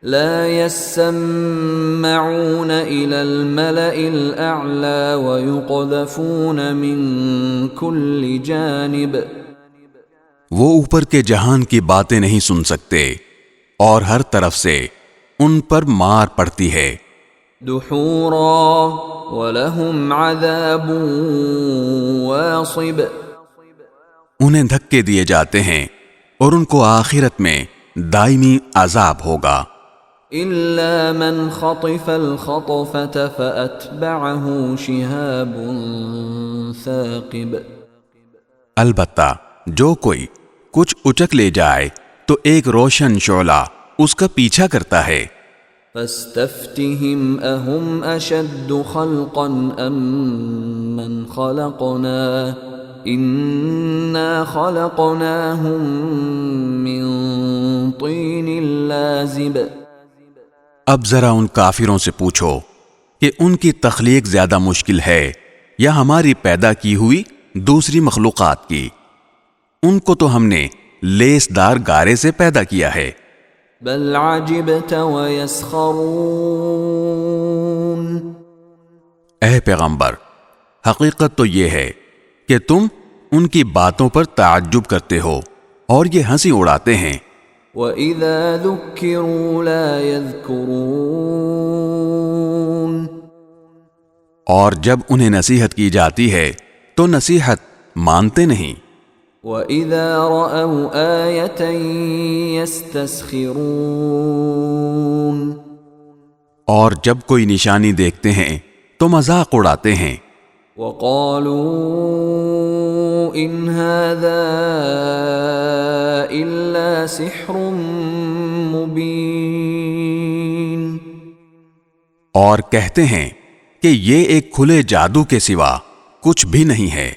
لا يسمعون إلى الملأ الأعلى ويقذفون من كل جانب. وہ اوپر کے جہان کی باتیں نہیں سن سکتے اور ہر طرف سے ان پر مار پڑتی ہے. دحورا ولهم عذاب واصب. انہیں دھکے دیے جاتے ہیں اور ان کو آخرت میں دائمی عذاب ہوگا. إلا من خطف الخطفة فأتبعه شهاب ثاقب. البتہ جو کوئی کچھ اچک لے جائے تو ایک روشن شعلہ اس کا پیچھا کرتا ہے. فاستفتهم أهم أشد خلقا أم من خلقنا إنا خلقناهم من طين لازب. اب ذرا ان کافروں سے پوچھو کہ ان کی تخلیق زیادہ مشکل ہے یا ہماری پیدا کی ہوئی دوسری مخلوقات کی؟ ان کو تو ہم نے لیس دار گارے سے پیدا کیا ہے. بل عجبت ويسخرون. اے پیغمبر، حقیقت تو یہ ہے کہ تم ان کی باتوں پر تعجب کرتے ہو اور یہ ہنسی اڑاتے ہیں. وَإِذَا ذُكِّرُوا لَا يَذْكُرُونَ. اور جب انہیں نصیحت کی جاتی ہے تو نصیحت مانتے نہیں. وَإِذَا رَأَوْا آيَةً يَسْتَسْخِرُونَ. اور جب کوئی نشانی دیکھتے ہیں تو مذاق اڑاتے ہیں. وَقَالُوا إِنْ هَذَا إِلَّا سِحْرٌ مُبِينٌ. اور کہتے ہیں کہ یہ ایک کھلے جادو کے سوا کچھ بھی نہیں ہے.